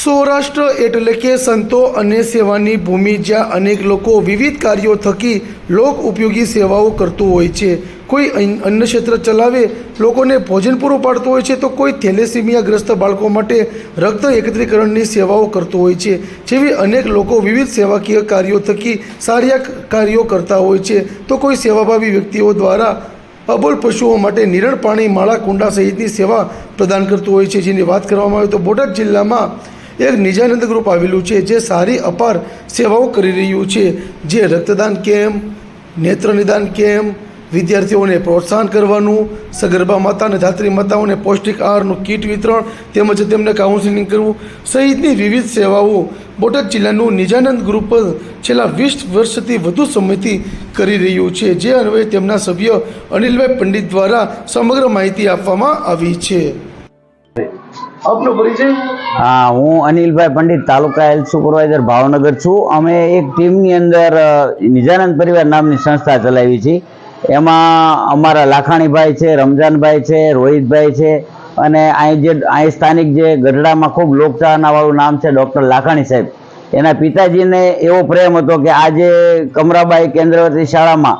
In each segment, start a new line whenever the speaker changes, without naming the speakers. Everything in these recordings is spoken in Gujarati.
સૌરાષ્ટ્ર એટલે કે સંતો અને સેવાની ભૂમિ, જ્યાં અનેક લોકો વિવિધ કાર્યો થકી લોક ઉપયોગી સેવાઓ કરતું હોય છે. કોઈ અન્ન ક્ષેત્ર ચલાવે, લોકોને ભોજન પૂરું પાડતું હોય છે, તો કોઈ થેલેસીમિયાગ્રસ્ત બાળકો માટે રક્ત એકત્રીકરણની સેવાઓ કરતું હોય છે. જેવી અનેક લોકો વિવિધ સેવાકીય કાર્યો થકી સારા કાર્યો કરતા હોય છે. તો કોઈ સેવાભાવી વ્યક્તિઓ દ્વારા અબોલ પશુઓ માટે નિરણ પાણી, માળા, કુંડા સહિતની સેવા પ્રદાન કરતું હોય છે. જેની વાત કરવામાં આવે તો બોટાદ જિલ્લામાં એક નિજાનંદ ગ્રુપ આવેલું છે, જે સારી અપાર સેવાઓ કરી રહ્યું છે. જે રક્તદાન કેમ્પ, નેત્ર નિદાન કેમ્પ, વિદ્યાર્થીઓને પ્રોત્સાહન કરવાનું, સગર્ભા માતા અને ધાત્રી માતાઓને પૌષ્ટિક આહારનું કીટ વિતરણ તેમજ તેમને કાઉન્સિલિંગ કરવું સહિતની વિવિધ સેવાઓ બોટાદ જિલ્લાનું નિજાનંદ ગ્રુપ છેલ્લા 20 વર્ષથી વધુ સમયથી કરી રહ્યું છે. જે અન્વયે તેમના સભ્ય અનિલભાઈ પંડિત દ્વારા સમગ્ર માહિતી આપવામાં આવી છે. આપનો પરિચય?
હા, હું અનિલભાઈ પંડિત, તાલુકા હેલ્થ સુપરવાઇઝર ભાવનગર છું. અમે એક ટીમની અંદર નિજાનંદ પરિવાર નામની સંસ્થા ચલાવી છે. એમાં અમારા લાખાણીભાઈ છે, રમજાનભાઈ છે, રોહિતભાઈ છે, અને અહીં સ્થાનિક જે ગઢડામાં ખૂબ લોકચાહનાવાળું નામ છે ડૉક્ટર લાખાણી સાહેબ, એના પિતાજીને એવો પ્રેમ હતો કે આજે કમરાબાઈ કેન્દ્રવર્તી શાળામાં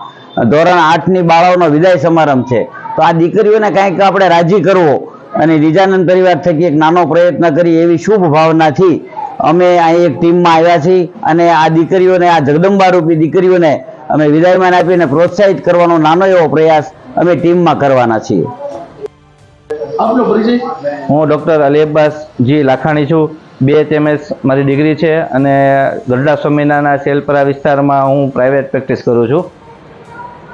ધોરણ 8ની બાળાઓનો વિદાય સમારંભ છે, તો આ દીકરીઓને કાંઈક આપણે રાજી કરવો અને નિજાનંદ પરિવાર થકી એક નાનો પ્રયત્ન કરી એવી શુભ ભાવનાથી અમે અહીં એક ટીમમાં આવ્યા છીએ. અને આ દીકરીઓને, આ જગદંબારૂપી દીકરીઓને અમે વિદાયમાન આપીને પ્રોત્સાહિત કરવાનો નાનો એવો પ્રયાસ અમે ટીમમાં કરવાના છીએ.
આપનો પરિચય?
હું ડૉક્ટર અલી અબ્બાસ જી લાખાણી છું. BHMS મારી ડિગ્રી છે અને ગઢડા સ્વામિનારાયણ શેલપરા વિસ્તારમાં હું પ્રાઇવેટ પ્રેક્ટિસ કરું છું.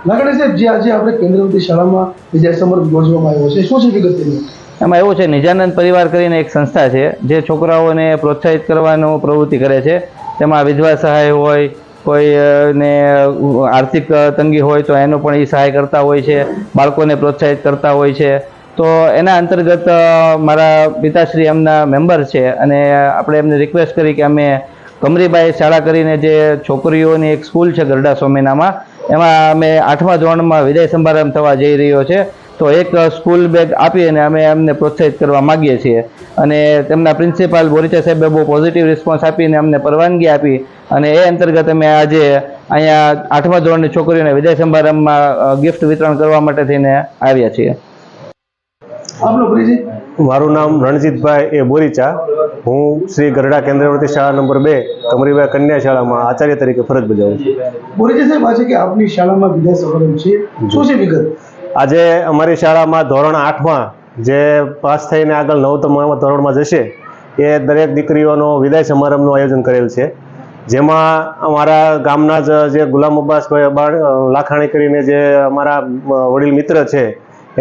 લાખાણી સાહેબ, જે આજે આપણે કેન્દ્રવર્તી શાળામાં વિદાય સમારંભ યોજવામાં આવ્યો છે, શું છે વિગત તેની?
એમાં એવું છે, નિજાનંદ પરિવાર કરીને એક સંસ્થા છે જે છોકરાઓને પ્રોત્સાહિત કરવાનો પ્રવૃત્તિ કરે છે. તેમાં વિધવા સહાય હોય, કોઈને આર્થિક તંગી હોય તો એનો પણ એ સહાય કરતા હોય છે, બાળકોને પ્રોત્સાહિત કરતા હોય છે. તો એના અંતર્ગત મારા પિતાશ્રી એમના મેમ્બર છે અને આપણે એમને રિક્વેસ્ટ કરી કે અમે કમરીબાઈ શાળા કરીને જે છોકરીઓની એક સ્કૂલ છે ગરડા સોમીનામાં, એમાં અમે 8મા ધોરણમાં વિદાય સમારંભ થવા જઈ રહ્યો છે, તો એક સ્કૂલ બેગ આપી અને અમે એમને પ્રોત્સાહિત કરવા માગીએ છીએ. અને તેમના પ્રિન્સિપાલ બોરીચા સાહેબે બહુ પોઝિટિવ રિસ્પોન્સ આપીને અમને પરવાનગી આપી અને એ અંતર્ગત અમે આજે અહીંયા 8મા ધોરણની છોકરીઓને વિદાય સમારંભમાં ગિફ્ટ વિતરણ કરવા માટે થઈને આવ્યા છીએ.
આપનો પરિચય?
મારું નામ રણજીતભાઈ એ બોરીચા. હું શ્રી ગરડા કેન્દ્રવર્તી શાળા નંબર 2 કમરીબાઈ કન્યા શાળામાં આચાર્ય તરીકે ફરજ બજાવું છું.
બોરીચા સાહેબ, આજે કે આપની શાળામાં વિદાય સમારંભ છે, શું છે વિગત?
આજે અમારી શાળામાં ધોરણ 8માં જે પાસ થઈને આગળ 9મા ધોરણમાં જશે એ દરેક દીકરીઓનો વિદાય સમારંભનું આયોજન કરેલ છે. જેમાં અમારા ગામના જ જે ગુલામ અબ્બાસભાઈ લાખાણી કરીને જે અમારા વડીલ મિત્ર છે,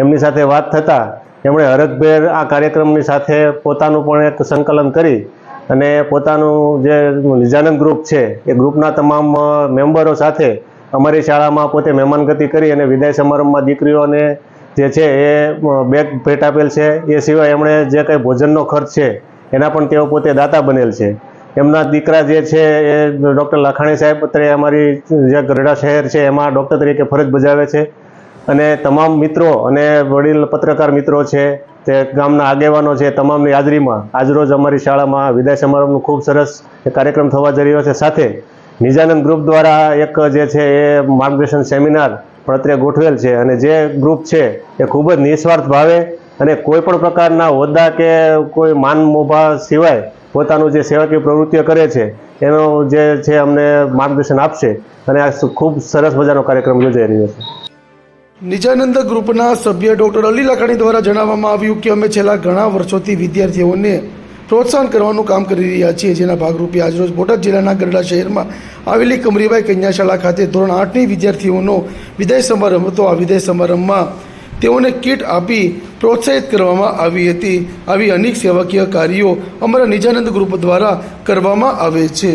એમની સાથે વાત થતાં એમણે હરખભેર આ કાર્યક્રમની સાથે પોતાનું પણ એક સંકલન કરી અને પોતાનું જે નિજાનંદ ગ્રુપ છે એ ગ્રુપના તમામ મેમ્બરો સાથે અમારી શાળામાં પોતે મહેમાનગતિ કરી અને વિદાય સમારંભમાં દીકરીઓને જે છે એ બેગ ભેટ આપેલ છે. એ સિવાય એમણે જે કંઈ ભોજનનો ખર્ચ છે એના પણ તેઓ પોતે દાતા બનેલ છે. એમના દીકરા જે છે એ ડૉક્ટર લાખાણી સાહેબ અત્યારે અમારી જે ગઢડા શહેર છે એમાં ડૉક્ટર તરીકે ફરજ બજાવે છે. અને તમામ મિત્રો અને વડીલ પત્રકાર મિત્રો છે, તે ગામના આગેવાનો છે, તમામની હાજરીમાં આજરોજ અમારી શાળામાં વિદાય સમારંભનું ખૂબ સરસ કાર્યક્રમ થવા જઈ રહ્યો છે. સાથે નિજાનંદ ગ્રુપ દ્વારા એક જે છે એ માર્ગદર્શન સેમિનાર પણ અત્યારે ગોઠવેલ છે. અને જે ગ્રુપ છે એ ખૂબ જ નિસ્વાર્થ ભાવે અને કોઈ પણ પ્રકારના હોદ્દા કે કોઈ માન મોભા સિવાય પોતાનું જે સેવાકીય પ્રવૃત્તિઓ કરે છે એનો જે છે અમને માર્ગદર્શન આપશે અને આ ખૂબ સરસ મજાનો કાર્યક્રમ યોજાઈ રહ્યો છે.
નિજાનંદ ગ્રુપના સભ્ય ડૉક્ટર અલી લાખાણી દ્વારા જણાવવામાં આવ્યું કે અમે છેલ્લા ઘણા વર્ષોથી વિદ્યાર્થીઓને પ્રોત્સાહન કરવાનું કામ કરી રહ્યા છીએ, જેના ભાગરૂપે આજરોજ બોટાદ જિલ્લાના ગરડા શહેરમાં આવેલી કમરીબાઈ કન્યા શાળા ખાતે ધોરણ 8ની વિદ્યાર્થીઓનો વિદાય સમારંભ હતો. આ વિદાય સમારંભમાં તેઓને કીટ આપી પ્રોત્સાહિત કરવામાં આવી હતી. આવી અનેક સેવાકીય કાર્યો અમારા નિજાનંદ ગ્રુપ દ્વારા કરવામાં આવે છે.